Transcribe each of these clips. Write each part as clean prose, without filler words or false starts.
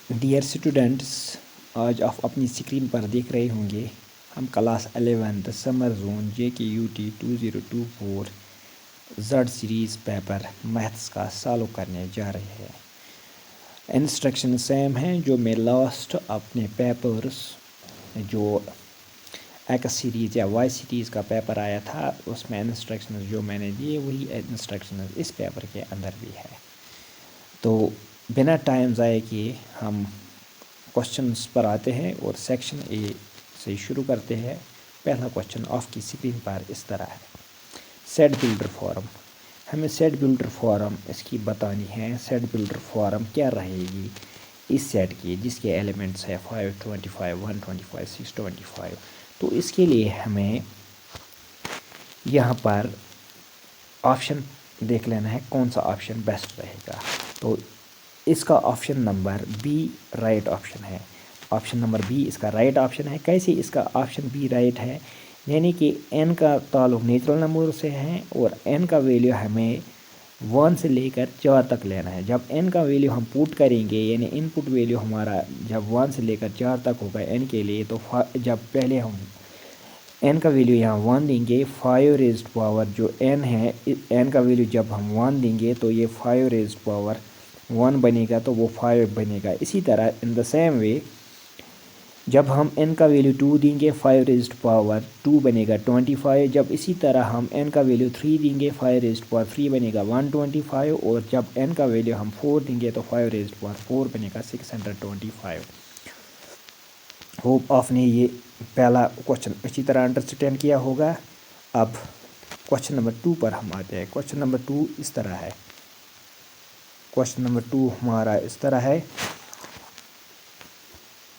Dear students, آج آپ اپنی اسکرین پر دیکھ رہے ہوں گے ہم class 11 summer zone JKUT 2024 Z series paper maths کا سالو کرنے جا رہے ہیں۔ انسٹرکشن سیم ہیں جو میں لاسٹ اپنے پیپرز جو ایکس سیریز یا وائی سیریز کا پیپر آیا تھا اس میں انسٹرکشنز جو میں نے دیے وہی انسٹرکشنز اس پیپر کے اندر بھی ہے۔ تو بنا ٹائم ضائع کیے ہم کوشچنس پر آتے ہیں اور سیکشن اے سے شروع کرتے ہیں۔ پہلا کوشچن آپ کی اسکرین پر اس طرح ہے، سیٹ بلڈر فارم۔ ہمیں سیٹ بلڈر فارم اس کی بتانی ہے۔ سیٹ بلڈر فارم کیا رہے گی اس سیٹ کی جس کے ایلیمنٹس ہے 5 25 125 625۔ تو اس کے لیے ہمیں یہاں پر آپشن دیکھ لینا ہے کون سا آپشن بیسٹ رہے گا۔ تو اس کا option number be right option ہے۔ آپشن نمبر بی اس کا رائٹ آپشن ہے۔ کیسے اس کا آپشن بی رائٹ ہے؟ یعنی کہ n کا تعلق نیچرل نمبر سے ہے اور n کا ویلیو ہمیں 1 سے لے کر 4 تک لینا ہے۔ جب n کا ویلیو ہم پوٹ کریں گے یعنی ان پٹ ویلیو ہمارا جب 1 سے لے کر 4 تک ہوگا n کے لیے، تو جب پہلے ہم n کا ویلیو یہاں 1 دیں گے، 5 ریزڈ پاور جو n ہے، n کا ویلیو جب ہم 1 دیں گے تو یہ 5 ریزڈ پاور 1 بنے گا تو وہ 5 بنے گا۔ اسی طرح ان دا سیم وے جب ہم n کا ویلیو 2 دیں گے 5 ریزڈ پاور 2 بنے گا 25۔ جب اسی طرح ہم n کا ویلیو 3 دیں گے 5 ریزڈ پاور 3 بنے گا 125، اور جب n کا ویلیو ہم 4 دیں گے تو 5 ریزڈ پاور 4 بنے گا 625۔ ہوپ آپ نے یہ پہلا کوشچن اچھی طرح انڈرسٹینڈ کیا ہوگا۔ اب کوشچن نمبر 2 پر ہم آتے ہیں۔ کوشچن نمبر 2 اس طرح ہے۔ کوشچن نمبر 2 ہمارا اس طرح ہے،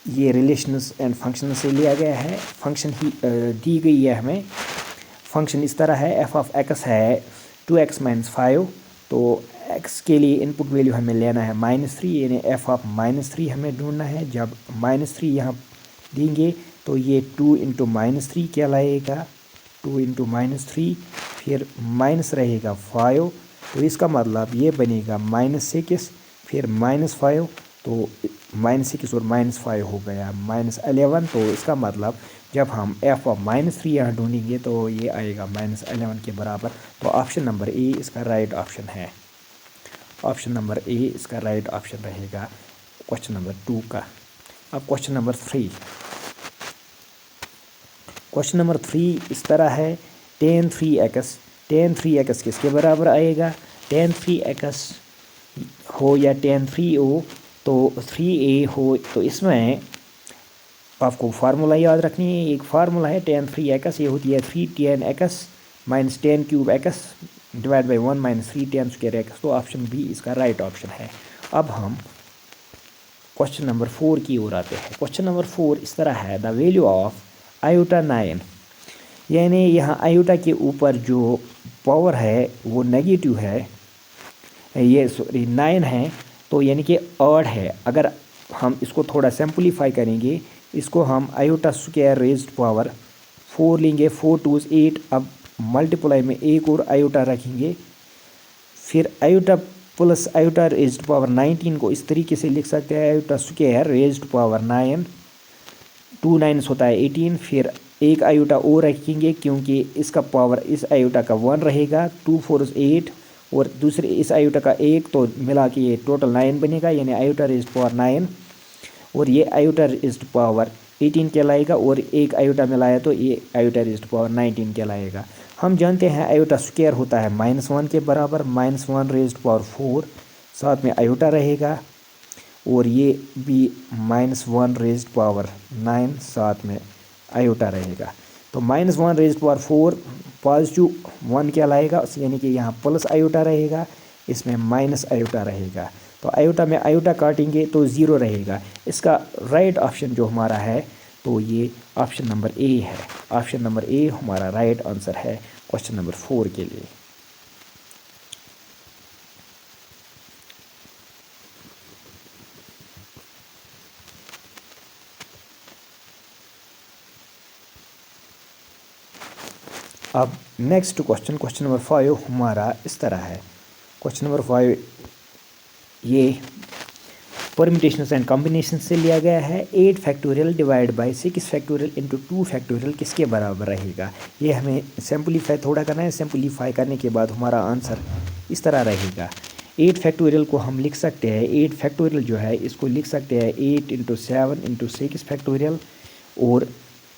یہ ریلیشنز اینڈ فنکشن سے لیا گیا ہے۔ فنکشن ہی دی گئی ہے ہمیں۔ فنکشن اس طرح ہے، ایف آف ایکس ہے 2x - 5۔ تو x کے لیے ان پٹ ویلیو ہمیں لینا ہے -3، یعنی ایف آف -3 ہمیں ڈھونڈنا ہے۔ جب -3 یہاں دیں گے تو یہ 2 × -3 کہلائے گا، 2 × -3 پھر مائنس رہے گا 5، تو اس کا مطلب یہ بنے گا -6 پھر -5، تو -6 اور -5 ہو گیا -11۔ تو اس کا مطلب جب ہم ایف آف -3 یہاں ڈھونڈیں گے تو یہ آئے گا -11 کے برابر۔ تو آپشن نمبر اے اس کا رائٹ آپشن ہے۔ آپشن نمبر اے اس کا رائٹ آپشن رہے گا کوشچن نمبر 2 کا۔ اب کوشچن نمبر 3۔ کوشچن نمبر 3 اس طرح ہے، tan 3x۔ tan 3x کس کے برابر آئے گا؟ tan 3x ہو یا tan 3 ہو تو 3a ہو، تو اس میں آپ کو فارمولہ یاد رکھنی ہے۔ ایک فارمولہ ہے tan 3x، یہ ہوتی ہے 3 tan x - tan cube x divide by 1 - 3 tan square x۔ تو آپشن بی اس کا رائٹ آپشن ہے۔ اب ہم کوشچن نمبر 4 کی اور آتے ہیں۔ کوشچن نمبر 4 اس طرح ہے، دا ویلیو آف آئیوٹا 9، یعنی یہاں آئیوٹا کے اوپر جو پاور ہے وہ نیگیٹو ہے، یہ 9 ہے، تو یعنی کہ آڈ ہے۔ اگر ہم اس کو تھوڑا سمپلیفائی کریں گے، اس کو ہم آئیوٹا اسکوائر ریزڈ پاور 4 لیں گے، 4 2 8۔ اب ملٹیپلائی میں ایک اور آئیوٹا رکھیں گے، پھر iota plus iota raised power 19 کو اس طریقے سے لکھ سکتے ہیں، آئیوٹا اسکوائر ریزڈ پاور 9، 2 9 ہوتا ہے 18۔ پھر ایک آئیوٹا اور رکھیں گے کیونکہ اس کا پاور اس آئیوٹا کا 1 رہے گا، 2 4 8، اور دوسرے اس آئیوٹا کا 1، تو ملا کے یہ ٹوٹل 9 بنے گا، یعنی آئیوٹا ریزڈ پاور 9، اور یہ آئیوٹا ریزڈ پاور 18 کہلائے گا، اور ایک آئیوٹا ملایا تو یہ آئیوٹا ریزڈ پاور 19 کہلائے گا۔ ہم جانتے ہیں آئیوٹا اسکوائر ہوتا ہے -1 کے برابر، -1 ریزڈ پاور 4، ساتھ میں آئیوٹا رہے گا، اور یہ بھی -1 ریزڈ پاور 9 ساتھ میں آئیوٹا رہے گا۔ تو -1 ریزڈ پاور 4 پازیٹیو 1 کہلائے گا، یعنی کہ یہاں پلس آئیوٹا رہے گا، اس میں مائنس آئیوٹا رہے گا۔ تو آئیوٹا میں آئیوٹا کاٹیں گے تو 0 رہے گا۔ اس کا رائٹ آپشن جو ہمارا ہے تو یہ آپشن نمبر اے ہے۔ آپشن نمبر اے ہمارا رائٹ آنسر ہے کوشچن نمبر 4 کے لیے۔ اب نیکسٹ کوشچن، کوشچن نمبر 5 ہمارا اس طرح ہے۔ کوشچن نمبر 5 یہ परम्यूटेशंस एंड कॉम्बिनेशन से लिया गया है। 8 factorial divide by 6 factorial into 2 factorial किसके बराबर रहेगा। ये हमें सिंपलीफाई थोड़ा करना है। सिंपलीफाई करने के बाद हमारा आंसर इस तरह रहेगा। 8 फैक्टोरियल को हम लिख सकते हैं, 8 फैक्टोरियल जो है इसको लिख सकते हैं 8 इंटू 7 इंटू 6 फैक्टोरियल, और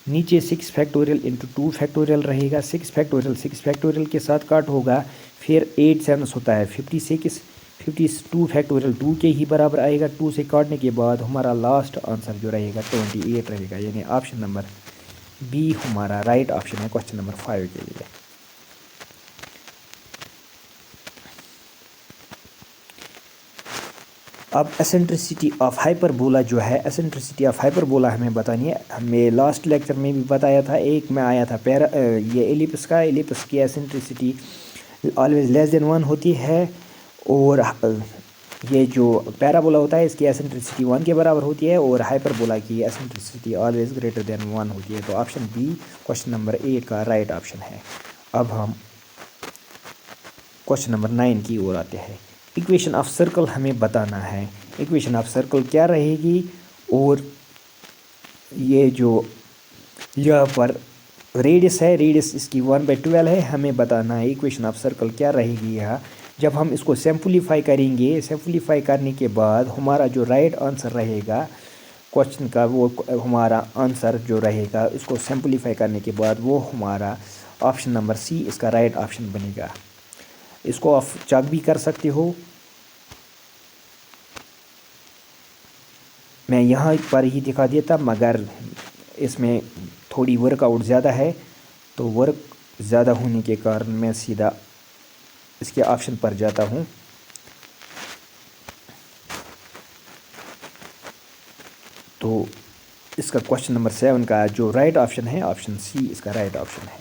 नीचे 6 फैक्टोरियल इंटू 2 फैक्टोरियल रहेगा। 6 फैक्टोरियल के साथ काट होगा, फिर 8 7 होता है 56, 52 फैक्टोरियल 2 के ही बराबर आएगा। 2 से काटने के बाद हमारा लास्ट आंसर जो रहेगा 28 रहेगा, यानी ऑप्शन नंबर बी हमारा राइट ऑप्शन है क्वेश्चन नंबर 5 के लिए। अब एसेंट्रिसिटी ऑफ हाइपरबोला जो है, एसेंट्रिसिटी ऑफ हाइपरबोला हमें बतानी है। हमें लास्ट लेक्चर में भी बताया था, एक में आया था ये एलिप्स का, एलिप्स की एसेंट्रिसिटी ऑलवेज लेस देन 1 होती है, और ये जो पैराबोला होता है इसकी एसेंट्रिसिटी 1 के बराबर होती है, और हाइपरबोला की एसेंट्रिसिटी ऑलवेज ग्रेटर देन 1 होती है। तो ऑप्शन बी क्वेश्चन नंबर 8 का राइट ऑप्शन है। अब हम क्वेश्चन नंबर 9 की ओर आते हैं। इक्वेशन ऑफ सर्कल हमें बताना है। इक्वेशन ऑफ सर्कल क्या रहेगी, और ये जो यहाँ पर रेडियस है, रेडियस इसकी 1/12 है, हमें बताना है इक्वेशन ऑफ सर्कल क्या रहेगी यहाँ। जब हम इसको सिंपलीफाई करेंगे, सिंपलीफाई करने के बाद हमारा जो राइट आंसर रहेगा क्वेश्चन का, वो हमारा आंसर जो रहेगा इसको सिंपलीफाई करने के बाद वो हमारा ऑप्शन नंबर सी इसका राइट ऑप्शन बनेगा। इसको आप चेक भी कर सकते हो, मैं यहाँ पर ही दिखा देता, मगर इसमें थोड़ी वर्कआउट ज़्यादा है, तो वर्क ज़्यादा होने के कारण मैं सीधा इसके ऑप्शन पर जाता हूँ। तो इसका क्वेश्चन नंबर 7 का जो राइट ऑप्शन है ऑप्शन सी इसका राइट ऑप्शन है।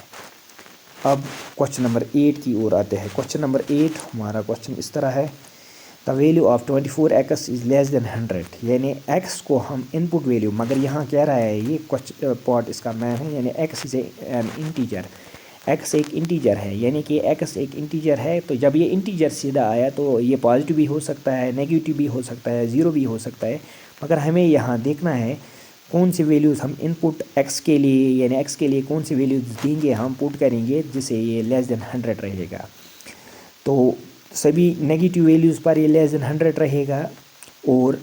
अब क्वेश्चन नंबर 8 की ओर आते हैं। क्वेश्चन नंबर 8 हमारा क्वेश्चन इस तरह है, the value of 24x is less than 100, यानी x को हम इनपुट वैल्यू, मगर यहाँ कह रहा है ये क्वेश्चन पार्ट इसका मैन है, यानी x is an integer, x एक इंटीजर है, यानी कि x एक इंटीजर है। तो जब ये इंटीजर सीधा आया तो ये पॉजिटिव भी हो सकता है, नेगेटिव भी हो सकता है, ज़ीरो भी हो सकता है, मगर हमें यहाँ देखना है कौन सी वैल्यूज़ हम इनपुट x के लिए, यानी x के लिए कौन सी वैल्यूज़ देंगे, हम पुट करेंगे जिससे ये लेस देन 100 रहेगा। तो सभी नेगेटिव वैल्यूज़ पर ये लेस देन 100 रहेगा, और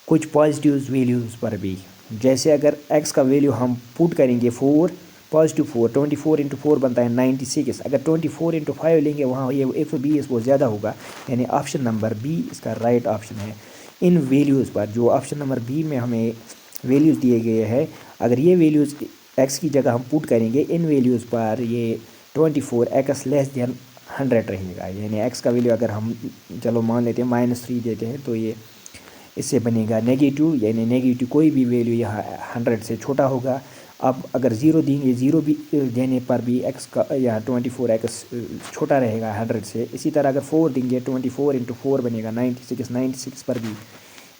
कुछ पॉजिटिव वैल्यूज़ पर भी। जैसे अगर x का वैल्यू हम पुट करेंगे 4, पॉजिटिव 4, 24 इंटू 4 बनता है 96, अगर 24 इंटू 5 लेंगे वहाँ ये 120 वो ज़्यादा होगा, यानी ऑप्शन नंबर बी इसका राइट ऑप्शन है। इन वैल्यूज़ पर जो ऑप्शन नंबर बी में हमें वैल्यूज़ दिए गए हैं, अगर ये वैल्यूज़ x की जगह हम पुट करेंगे इन वैल्यूज़ पर, ये 24x लेस देन 100 रहेगा, यानी x का वैल्यू अगर हम चलो मान लेते हैं -3 देते हैं, तो ये इससे बनेगा नेगेटिव, यानी नेगेटिव कोई भी वैल्यू यहाँ 100 से छोटा होगा। अब अगर 0 देंगे, 0 भी देने पर भी x का यहाँ 24x छोटा रहेगा 100 से। इसी तरह अगर 4 देंगे, 24 इंटू 4 बनेगा 96 पर भी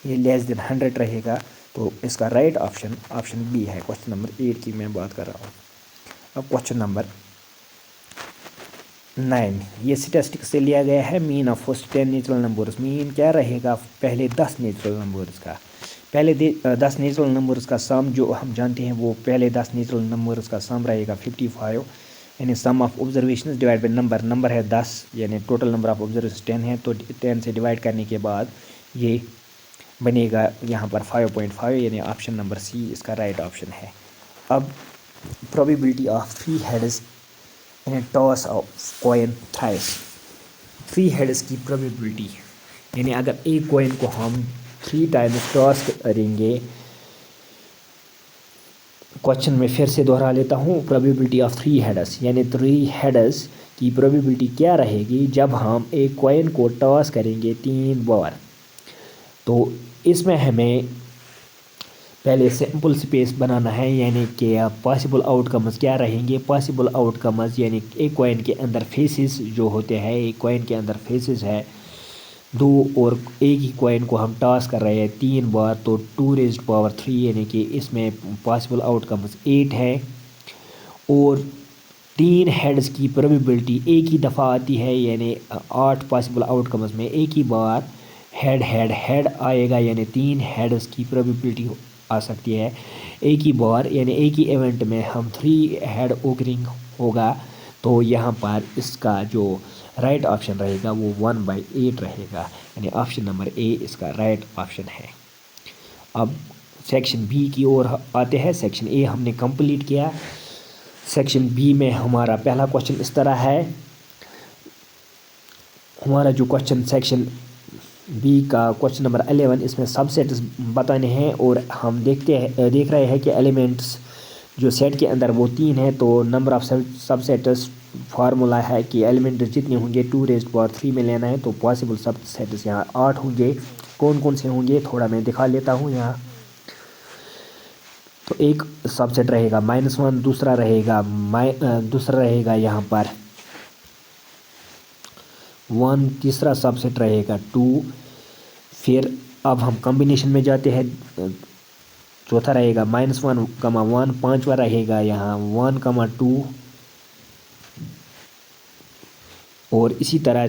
ये लेस देन 100 रहेगा। तो इसका राइट ऑप्शन ऑप्शन बी है। क्वेश्चन नंबर 8 की मैं बात कर रहा हूँ। अब क्वेश्चन नंबर 9, ये स्टैटिस्टिक्स से लिया गया है। Mean of first 10 natural numbers, mean क्या रहेगा पहले 10 नेचुरल नंबर्स का। पहले 10 नेचुरल नंबर्स का सम जो हम जानते हैं, वो पहले 10 नेचुरल नंबर्स का सम रहेगा 55, यानी sum of observation divide by number, number है 10, यानी टोटल नंबर ऑफ ऑब्जर्वेशन 10 है, तो 10 से डिवाइड करने के बाद ये बनेगा यहाँ पर 5.5, यानी ऑप्शन नंबर सी इसका राइट ऑप्शन है। अब probability of 3 heads in A toss of coin thrice, 3 heads की प्रोबेबिलिटी, यानी अगर एक कॉइन को हम 3 टाइम्स टॉस करेंगे, क्वेश्चन में फिर से दोहरा लेता हूँ, प्रोबेबिलिटी ऑफ 3 हेड्स, यानी 3 हेड्स की प्रोबेबिलिटी क्या रहेगी जब हम एक कॉइन को टॉस करेंगे 3 बार। तो इसमें हमें पहले सैम्पल स्पेस बनाना है, यानी कि पॉसिबल आउटकम्स क्या रहेंगे। पॉसिबल आउटकम्स यानी एक कॉइन के अंदर फेसेस जो होते हैं, एक कॉइन के अंदर फेसेस है 2, और एक ही कॉइन को हम टॉस कर रहे हैं 3 बार, तो 2⁻³ यानी कि इसमें पॉसिबल आउटकम्स 8 है। और 3 हेड्स की प्रोबेबिलिटी एक ही दफ़ा आती है, यानी 8 पॉसिबल आउटकम्स में एक ही बार हेड आएगा, यानी 3 हेड्स की प्रोबेबिलिटी आ सकती है एक ही बार, यानी एक ही इवेंट में हम 3 हेड ओकरिंग होगा। तो यहाँ पर इसका जो राइट ऑप्शन रहेगा वो 1/8 रहेगा, यानी ऑप्शन नंबर ए इसका राइट ऑप्शन है। अब सेक्शन बी की ओर आते हैं। सेक्शन ए हमने कंप्लीट किया। सेक्शन बी में हमारा पहला क्वेश्चन इस तरह है। हमारा जो क्वेश्चन सेक्शन बी का क्वेश्चन नंबर 11, इसमें सबसेट्स बताने हैं और हम देख रहे हैं कि एलिमेंट्स जो सेट के अंदर वो 3 है। तो नंबर ऑफ सबसेट्स फार्मूला है कि एलिमेंट्स जितने होंगे 2⁻³ में लेना है। तो पॉसिबल सबसेट्स यहाँ 8 होंगे। कौन कौन से होंगे थोड़ा मैं दिखा लेता हूँ यहाँ। तो एक सबसेट रहेगा -1, दूसरा रहेगा यहाँ पर 1, तीसरा सबसेट रहेगा 2। फिर अब हम कॉम्बिनेशन में जाते हैं। चौथा रहेगा -1, 1, पांचवा रहेगा यहाँ 1, 2 और इसी तरह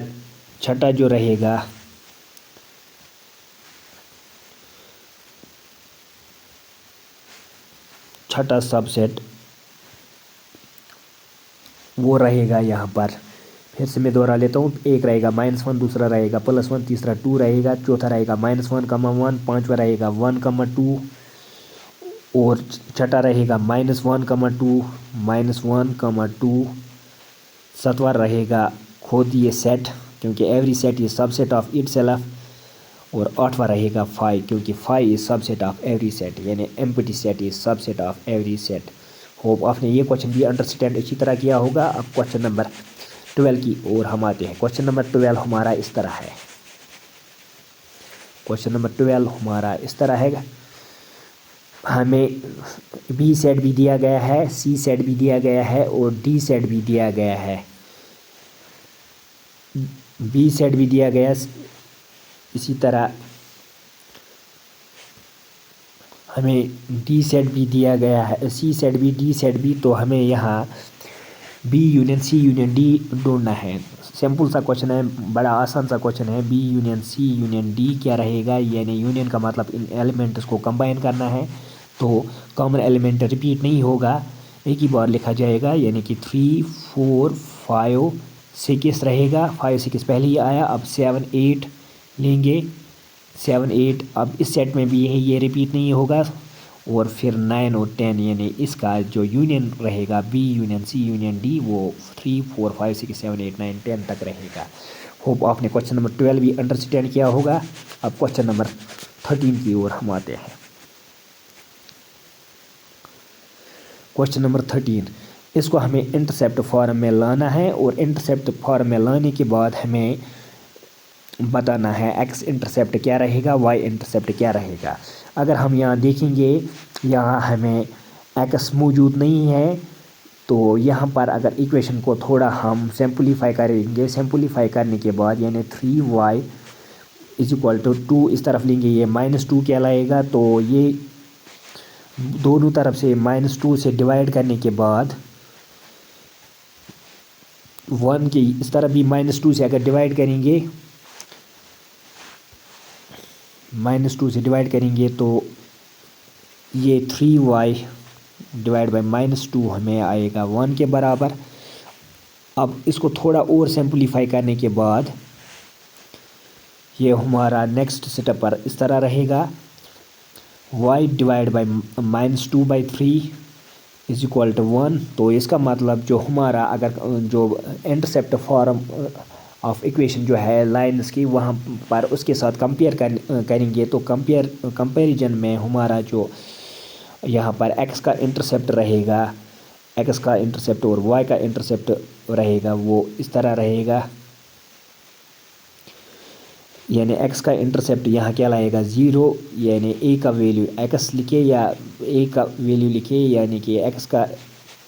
छठा जो रहेगा छठा सबसेट वो रहेगा यहाँ पर, फिर से मैं दोहरा लेता हूँ। एक रहेगा -1, दूसरा रहेगा +1, तीसरा 2 रहेगा, चौथा रहेगा -1, 1, पांचवा रहेगा 1, 2 और छठा रहेगा -1, 2, -1, 2। सातवां रहेगा खुद ये सेट, क्योंकि every set is subset of itself. और आठवां रहेगा 5, क्योंकि 5 is subset of every set, यानी empty set is subset of every set. Hope आपने ये क्वेश्चन भी अंडरस्टैंड अच्छी तरह किया होगा। अब क्वेश्चन नंबर 12 की ओर हम आते हैं। क्वेश्चन नंबर 12 हमारा इस तरह है। क्वेश्चन नंबर 12 हमारा इस तरह है। हमें बी सेट भी दिया गया है, सी सेट भी दिया गया है और डी सेट भी दिया गया है। बी सेट भी दिया गया, इसी तरह हमें डी सेट भी दिया गया है, सी सेट भी, डी सेट भी। तो हमें यहाँ B union C union D ढूंढना है। सिंपल सा क्वेश्चन है, बड़ा आसान सा क्वेश्चन है। B union C union D क्या रहेगा, यानी यूनियन का मतलब इन एलिमेंट्स को कंबाइन करना है। तो कॉमन एलिमेंट रिपीट नहीं होगा, एक ही बार लिखा जाएगा, यानी कि 3, 4, 5, 6 रहेगा। 5, 6 पहले ही आया। अब 7, 8 लेंगे, 7, 8। अब इस सेट में भी ये रिपीट नहीं होगा। और फिर 9 और 10, यानी इसका जो यूनियन रहेगा B union C union D वो 3, 4, 5, 6, 7, 8, 9, 10 तक रहेगा। होप आपने क्वेश्चन नंबर 12 भी अंडरस्टैंड किया होगा। अब क्वेश्चन नंबर 13 की ओर हम आते हैं। क्वेश्चन नंबर 13, इसको हमें इंटरसेप्ट फॉर्म में लाना है और इंटरसेप्ट फॉर्म में लाने के बाद हमें बताना है एक्स इंटरसेप्ट क्या रहेगा, वाई इंटरसेप्ट क्या रहेगा। अगर हम यहाँ देखेंगे, यहाँ हमें एक्स मौजूद नहीं है। तो यहाँ पर अगर इक्वेशन को थोड़ा हम सिंपलीफाई करेंगे, सिंपलीफाई करने के बाद यानी 3y = 2 इस तरफ लेंगे, ये -2 कहलाएगा। तो ये दोनों तरफ से -2 से डिवाइड करने के बाद 1 की इस तरफ भी -2 से अगर डिवाइड करेंगे, -2 से डिवाइड करेंगे तो ये 3y / -2 हमें आएगा 1 के बराबर। अब इसको थोड़ा और सिंपलीफाई करने के बाद ये हमारा नेक्स्ट स्टेप पर इस तरह रहेगा, y / -2/3 = 1। तो इसका मतलब जो हमारा अगर जो इंटरसेप्ट फॉर्म ऑफ इक्वेशन जो है लाइन्स की, वहाँ पर उसके साथ कंपेयर करेंगे तो कंपैरिजन में हमारा जो यहाँ पर x का इंटरसेप्ट रहेगा, x का इंटरसेप्ट और y का इंटरसेप्ट रहेगा वो इस तरह रहेगा। यानी x का इंटरसेप्ट यहाँ क्या लाएगा 0, यानी a का वैल्यू x लिखे या a का वैल्यू लिखे, यानी कि x का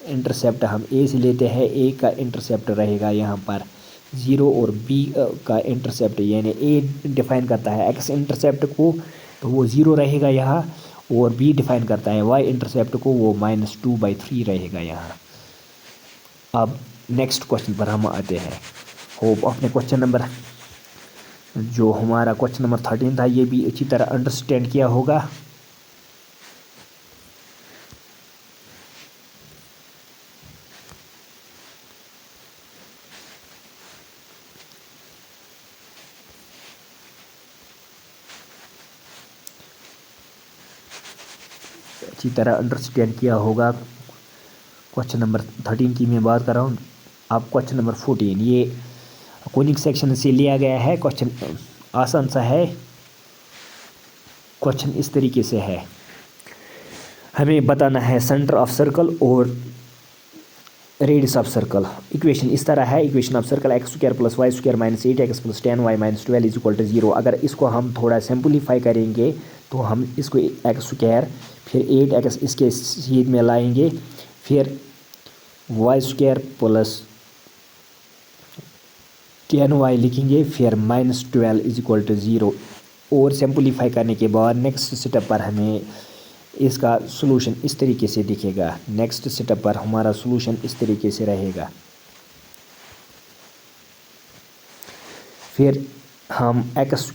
इंटरसेप्ट हम a से लेते हैं, a का इंटरसेप्ट रहेगा यहाँ पर 0 और b का इंटरसेप्ट यानी a डिफाइन करता है x इंटरसेप्ट को तो वो 0 रहेगा यहाँ, और b डिफाइन करता है y इंटरसेप्ट को, वो -2/3 रहेगा यहाँ। अब नेक्स्ट क्वेश्चन पर हम आते हैं। होप आपने क्वेश्चन नंबर جو ہمارا کوشچن نمبر 13 تھا یہ بھی اچھی طرح انڈرسٹینڈ کیا ہوگا. اچھی طرح انڈرسٹینڈ کیا ہوگا. کوشچن نمبر 13 کی میں بات کر رہا ہوں. اب کوشچن نمبر 14 یہ کونک سیکشن سے لیا گیا ہے. کوشچن آسان سا ہے. کوشچن اس طریقے سے ہے، ہمیں بتانا ہے سینٹر آف سرکل اور ریڈیس آف سرکل. ایکویشن اس طرح ہے، equation of circle x² + y² - 8x + 10y - 12 = 0. اگر اس کو ہم تھوڑا سمپلیفائی کریں گے تو ہم اس کو x² پھر 8x اس کے سیدھ میں لائیں گے، پھر y² + 10y لکھیں گے، پھر -12 = 0. اور سمپلیفائی کرنے کے بعد نیکسٹ سٹیپ پر ہمیں اس کا سلوشن اس طریقے سے دکھے گا. نیکسٹ سٹیپ پر ہمارا سلوشن اس طریقے سے رہے گا. پھر ہم x² -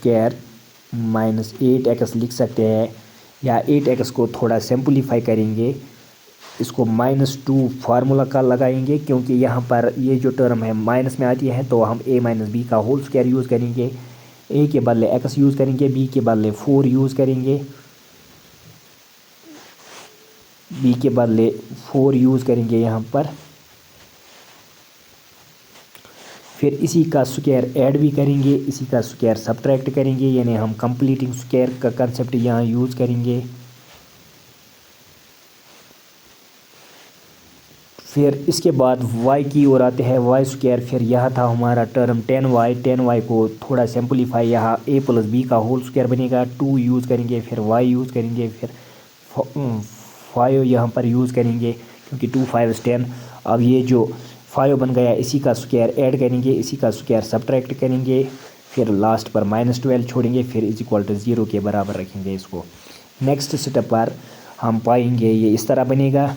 8x لکھ سکتے ہیں، یا 8x کو تھوڑا سمپلیفائی کریں گے، اس کو -2 فارمولا کا لگائیں گے، کیونکہ یہاں پر یہ جو ٹرم ہے مائنس میں آتی ہے تو ہم a - b کا ہول اسکوائر یوز کریں گے. a کے بدلے x یوز کریں گے، b کے بدلے 4 یوز کریں گے، b کے بدلے 4 یوز کریں گے یہاں پر. پھر اسی کا اسکوائر ایڈ بھی کریں گے، اسی کا اسکوائر سبٹریکٹ کریں گے، یعنی ہم کمپلیٹنگ اسکوائر کا کنسیپٹ یہاں یوز کریں گے. پھر اس کے بعد y کی اور آتے ہیں y². پھر یہاں تھا ہمارا ٹرم 10y کو تھوڑا سمپلیفائی، یہاں a + b کا ہول اسکوائر بنے گا، 2 یوز کریں گے، پھر y یوز کریں گے، پھر 5 یہاں پر یوز کریں گے کیونکہ 2 5 10. اب یہ جو 5 بن گیا اسی کا اسکوائر ایڈ کریں گے، اسی کا اسکوائر سبٹریکٹ کریں گے، پھر لاسٹ پر -12 چھوڑیں گے، پھر = 0 کے برابر رکھیں گے اس کو. نیکسٹ سٹیپ پر ہم پائیں گے یہ اس طرح بنے گا.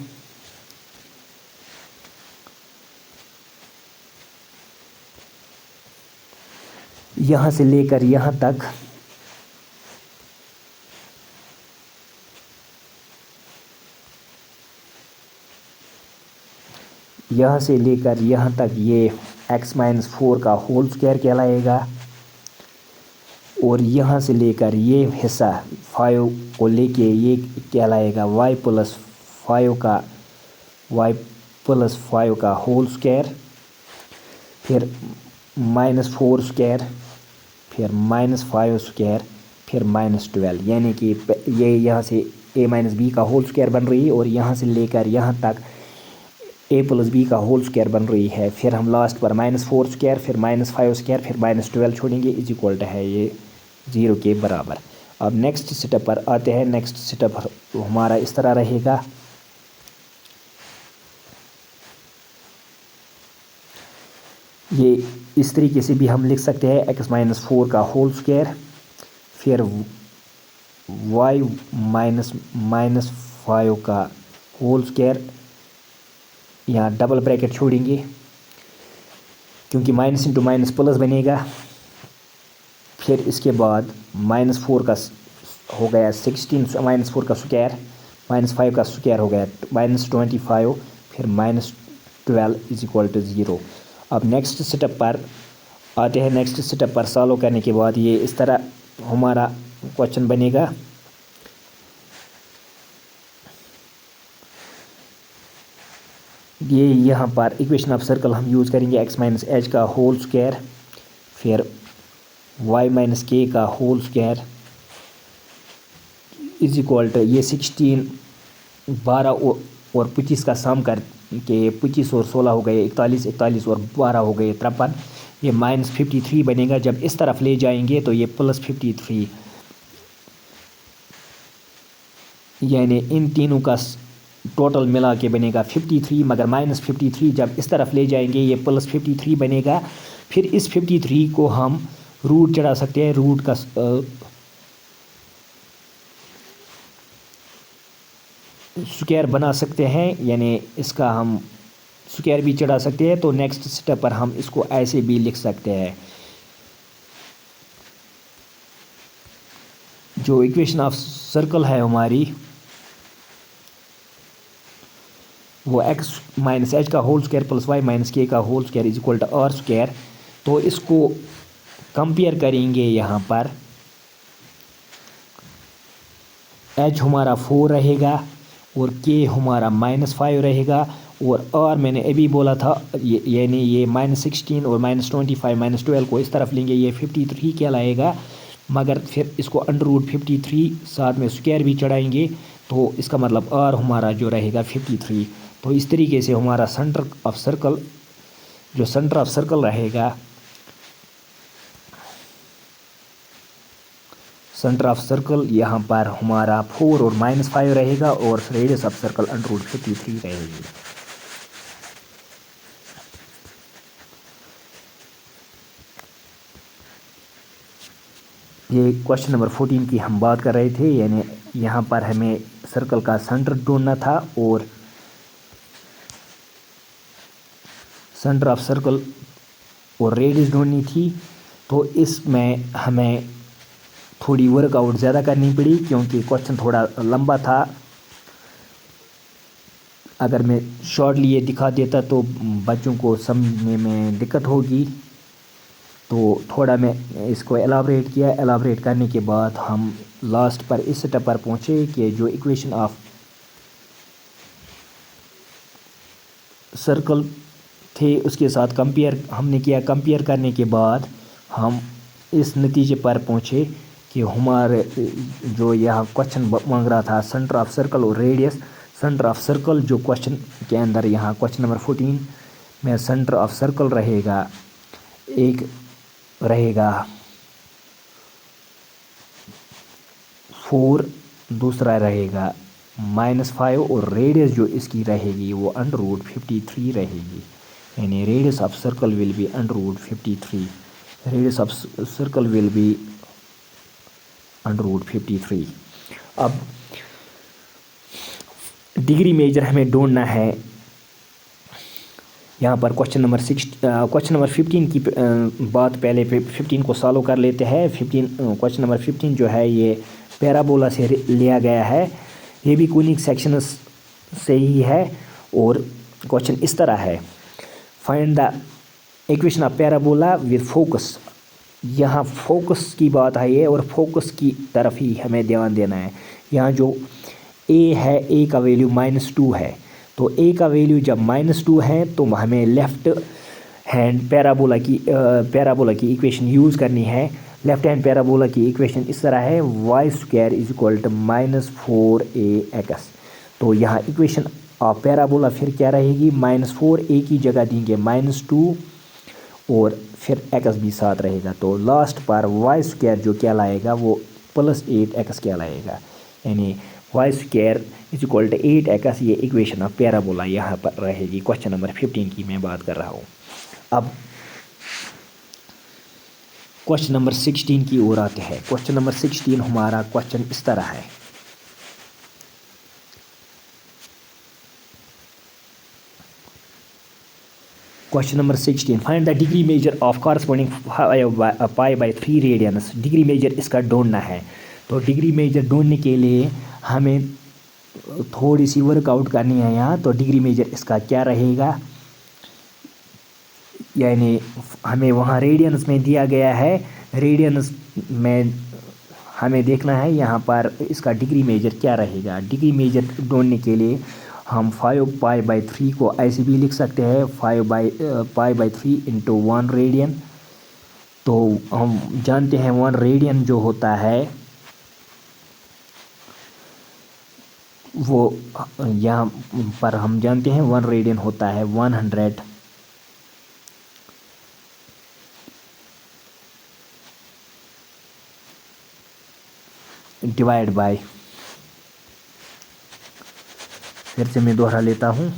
یہاں سے لے کر یہاں تک یہ x - 4 کا ہول اسکوائر کہلائے گا، اور یہاں سے لے کر یہ حصہ 5 کو لے کے یہ کہلائے گا y + 5 کا ہول اسکوائر، پھر -4²، پھر -5²، پھر -12. یعنی کہ یہ یہاں سے a - b کا ہول اسکوائر بن رہی ہے، اور یہاں سے لے کر یہاں تک a + b کا ہول اسکوائر بن رہی ہے. پھر ہم لاسٹ پر -4²، پھر -5²، پھر -12 چھوڑیں گے، = ہے یہ 0 کے برابر. اب نیکسٹ سٹیپ پر آتے ہیں. نیکسٹ سٹیپ ہمارا اس طرح رہے گا. یہ اس طریقے سے بھی ہم لکھ سکتے ہیں x - 4 کا ہول اسکوائر، پھر y - 5 کا ہول اسکوائر، یہاں ڈبل بریکٹ چھوڑیں گے کیونکہ مائنس انٹو مائنس پلس بنے گا. پھر اس کے بعد -4 کا ہو گیا 16، -4 کا اسکوائر، -5 کا اسکوائر ہو گیا -25، پھر -12 = 0. اب نیکسٹ سٹیپ پر آتے ہیں. نیکسٹ سٹیپ پر سالو کرنے کے بعد یہ اس طرح ہمارا کوشچن بنے گا. یہ یہاں پر ایکویشن آف سرکل ہم یوز کریں گے x - h کا ہول اسکوائر، پھر y - k کا ہول اسکوائر یہ 16، 12 اور 25 کا سم کر کے 25 اور 16 ہو گئے 41، 41 اور 12 ہو گئے 53. یہ -53 بنے گا. جب اس طرف لے جائیں گے تو یہ +53، یعنی ان تینوں کا ٹوٹل ملا کے بنے گا 53، مگر -53 جب اس طرف لے جائیں گے یہ +53 بنے گا. پھر اس 53 کو ہم روٹ چڑھا سکتے ہیں، روٹ کا اسکوائر بنا سکتے ہیں، یعنی اس کا ہم اسکوائر بھی چڑھا سکتے ہیں. تو نیکسٹ سٹیپ پر ہم اس کو ایسے بھی لکھ سکتے ہیں. जो इक्वेशन ऑफ सर्कल है हमारी वो x माइनस एच का whole square plus Y minus K का whole square is equal to R square. तो इसको कंपेयर करेंगे यहाँ पर h हमारा 4 रहेगा और k हमारा -5 रहेगा और r मैंने अभी बोला था यानी ये -16 और -25 -12 को इस तरफ लेंगे, ये 53 कहलाएगा। मगर फिर इसको √53 साथ में स्क्वायर भी चढ़ाएंगे तो इसका मतलब r हमारा जो रहेगा 53। तो इस तरीके से हमारा सेंटर ऑफ सर्कल रहेगा, सेंटर ऑफ सर्कल यहाँ पर हमारा 4 और -5 रहेगा और रेडियस ऑफ सर्कल √53 रहेगी। ये क्वेश्चन नंबर 14 की हम बात कर रहे थे, यानी यहाँ पर हमें सर्कल का सेंटर ढूंढना था और सेंटर ऑफ सर्कल और रेडियस ढूंढनी थी। तो इसमें हमें थोड़ी वर्कआउट ज़्यादा करनी पड़ी क्योंकि क्वेश्चन थोड़ा लंबा था। अगर मैं शॉर्टली ये दिखा देता तो बच्चों को समझने में दिक्कत होगी, तो थोड़ा मैं इसको एलाबरेट किया। एलाबरेट करने के बाद हम लास्ट पर इस स्टेप पर पहुँचे कि जो इक्वेशन ऑफ सर्कल थे उसके साथ कंपेयर हमने किया। कंपेयर करने के बाद हम इस नतीजे पर पहुँचे कि हमारे जो यहाँ क्वेश्चन मांग रहा था सेंटर ऑफ सर्कल और रेडियस, सेंटर ऑफ सर्कल जो क्वेश्चन के अंदर यहाँ क्वेश्चन नंबर 14 में सेंटर ऑफ सर्कल रहेगा, एक रहेगा 4, दूसरा रहेगा -5 और रेडियस जो इसकी रहेगी वो √53 रहेगी, यानी radius of circle will be √53, radius of circle will be √53। अब डिग्री मेजर हमें ढूंढना है। यहाँ पर क्वेश्चन नंबर 15 की बात पहले 15 को सॉल्व कर लेते हैं। क्वेश्चन नंबर 15 जो है ये पैराबोला से लिया गया है, ये भी कॉनिक सेक्शंस से ही है और क्वेश्चन इस तरह है, find the equation of parabola with focus. यहाँ फोकस की बात आई है और फोकस की तरफ ही हमें ध्यान देना है। यहाँ जो a है, a का वैल्यू -2 है, तो a का वैल्यू जब -2 है तो हमें लेफ़्ट हैंड पैराबोला की इक्वेशन यूज़ करनी है। लेफ़्ट हैंड पैराबोला की इक्वेशन इस तरह है, y² is equal to -4ax। तो यहाँ इक्वेशन ऑफ पैराबोला फिर क्या रहेगी, -4a की जगह देंगे -2 और फिर x भी साथ रहेगा। तो लास्ट पर y² जो क्या लाएगा वो +8x क्या लाएगा, यानी y² is equal to 8x। ये इक्वेशन ऑफ पैराबोला यहाँ पर रहेगी। क्वेश्चन नंबर 15 की मैं बात कर रहा हूँ। अब क्वेश्चन नंबर 16 की ओर आते हैं। क्वेश्चन नंबर 16 हमारा क्वेश्चन इस तरह है, question number 16, find the degree measure of corresponding π/3 radians. Degree measure इसका ढूंढना है। तो डिग्री मेजर ढूंढने के लिए हमें थोड़ी सी वर्कआउट करनी है यहाँ। तो डिग्री मेजर इसका क्या रहेगा, यानी हमें वहाँ रेडियंस में दिया गया है, रेडियंस में हमें देखना है यहाँ पर इसका डिग्री मेजर क्या रहेगा। डिग्री मेजर ढूंढने के लिए हम 5π/3 को ऐसे भी लिख सकते हैं, 5π/3 × 1 रेडियन। तो हम जानते हैं 1 रेडियन जो होता है वो यहाँ पर हम जानते हैं 1 रेडियन होता है 100 डिवाइड बाय, फिर से मैं दोहरा लेता हूँ,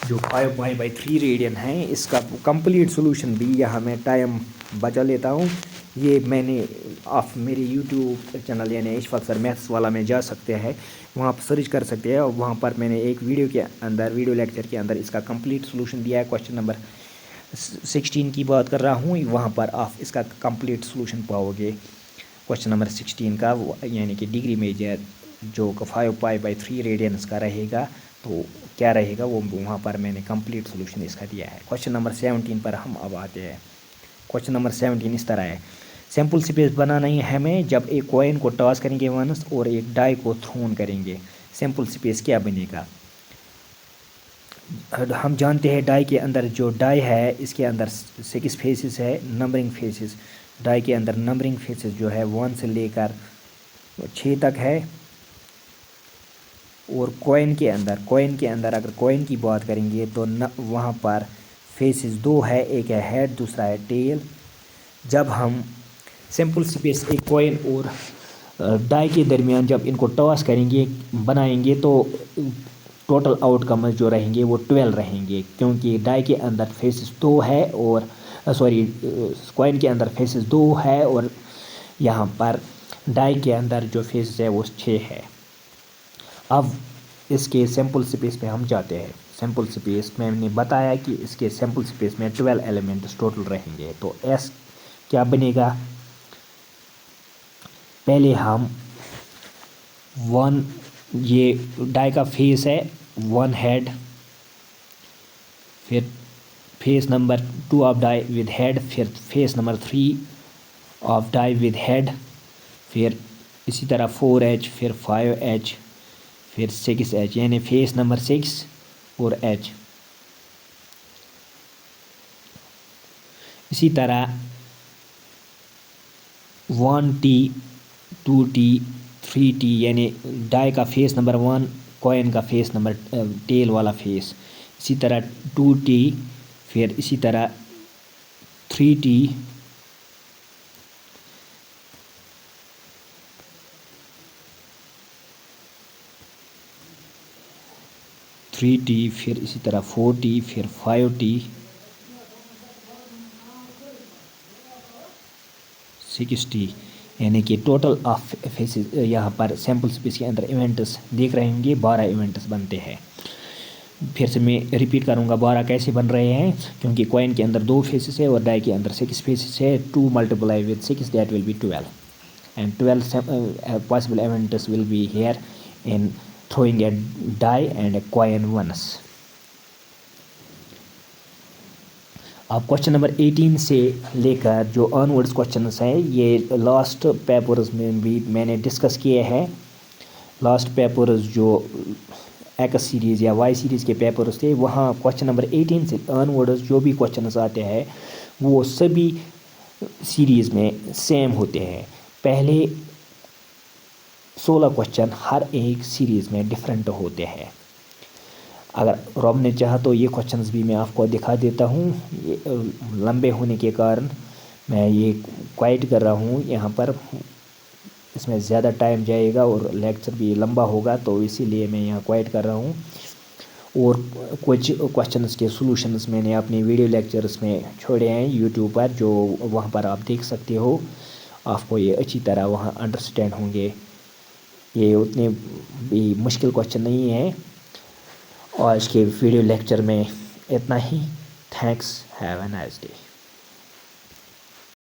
जो 5π/3 रेडियन है इसका कंप्लीट सॉल्यूशन भी यहाँ मैं टाइम बचा लेता हूँ। ये मैंने आप मेरे यूट्यूब चैनल यानी इशफाक सर मैथ्स वाला में जा सकते हैं, वहाँ पर सर्च कर सकते हैं और वहाँ पर मैंने एक वीडियो लेक्चर के अंदर इसका कंप्लीट सॉल्यूशन दिया है। क्वेश्चन नंबर 16 کی بات کر رہا ہوں، وہاں پر آپ اس کا کمپلیٹ سولوشن پاؤ گے کوشچن نمبر 16 کا، یعنی کہ ڈگری میجر جو 5π/3 ریڈینس کا رہے گا تو کیا رہے گا، وہ وہاں پر میں نے کمپلیٹ سولوشن اس کا دیا ہے۔ کوشچن نمبر 17 پر ہم اب آتے ہیں۔ کوشچن نمبر 17 اس طرح ہے، سیمپل سپیس بنانا ہے ہمیں جب ایک کوائن کو ٹاس کریں گے ونس اور ایک ڈائی کو تھرون کریں گے، سیمپل سپیس کیا بنے گا؟ ہم جانتے ہیں ڈائی کے اندر جو ڈائی ہے اس کے اندر 6 فیسز ہے، نمبرنگ فیسز، ڈائی کے اندر نمبرنگ فیسز جو ہے 1 سے لے کر 6 تک ہے، اور کوائن کے اندر اگر کوائن کی بات کریں گے تو وہاں پر فیسز 2 ہے، ایک ہے ہیڈ دوسرا ہے ٹیل۔ جب ہم سیمپل سپیس ایک کوائن اور ڈائی کے درمیان جب ان کو ٹاس کریں گے بنائیں گے تو ٹوٹل آؤٹ کمز جو رہیں گے وہ 12 رہیں گے، کیونکہ ڈائی کے اندر فیسز 2 ہے اور کوائن کے اندر فیسز 2 ہے اور یہاں پر ڈائی کے اندر جو فیسز ہے وہ 6 ہے۔ اب اس کے سیمپل سپیس پہ ہم جاتے ہیں۔ سیمپل سپیس میں نے بتایا کہ اس کے سیمپل سپیس میں 12 ایلیمنٹس ٹوٹل رہیں گے، تو ایس کیا بنے گا؟ پہلے ہم 1 یہ ڈائی کا فیس ہے 1 ہیڈ، پھر face number 2 of die with head, پھر face number 3 of die with head, پھر اسی طرح 4H، پھر 5H، پھر 6H، یعنی فیس نمبر 6 اور H۔ اسی طرح 1T 2T 3T، یعنی ڈائی کا فیس نمبر 1، کوائن کا فیس نمبر ٹیل والا فیس، اسی طرح 2T، پھر اسی طرح 3T، پھر اسی طرح 4T، پھر 5T، 6T، یعنی کہ ٹوٹل آف فیسز یہاں پر سیمپل سپیس کے اندر ایونٹس دیکھ رہے ہوں گے 12 ایونٹس بنتے ہیں۔ پھر سے میں ریپیٹ کروں گا 12 کیسے بن رہے ہیں، کیونکہ کوائن کے اندر 2 فیسز ہے اور ڈائی کے اندر 6 فیسز ہے، 2 multiply with 6 that will be 12 and 12 possible events will be here in throwing a die and a coin once۔ اب کوشچن نمبر 18 سے لے کر جو آن ورڈس کوشچنس ہیں یہ لاسٹ پیپرز میں بھی میں نے ڈسکس کیے ہیں۔ لاسٹ پیپرز جو ایکس سیریز یا وائی سیریز کے پیپرز تھے، وہاں کوشچن نمبر 18 سے آن ورڈز جو بھی کوشچنس آتے ہیں وہ سبھی سیریز میں سیم ہوتے ہیں۔ پہلے 16 کوشچن ہر ایک سیریز میں ڈیفرنٹ ہوتے ہیں۔ اگر رب نے چاہا تو یہ کوشچنز بھی میں آپ کو دکھا دیتا ہوں، یہ لمبے ہونے کے کارن میں یہ کوائٹ کر رہا ہوں یہاں پر، اس میں زیادہ ٹائم جائے گا اور لیکچر بھی لمبا ہوگا، تو اسی لیے میں یہاں کوائٹ کر رہا ہوں۔ اور کچھ کوشچنز کے سولوشنز میں نے اپنے ویڈیو لیکچرز میں چھوڑے ہیں یوٹیوب پر، جو وہاں پر آپ دیکھ سکتے ہو، آپ کو یہ اچھی طرح وہاں انڈرسٹینڈ ہوں گے۔ یہ اتنے بھی مشکل کوشچن نہیں ہیں۔ آج کے ویڈیو لیکچر میں اتنا ہی۔ Thanks, have a nice day.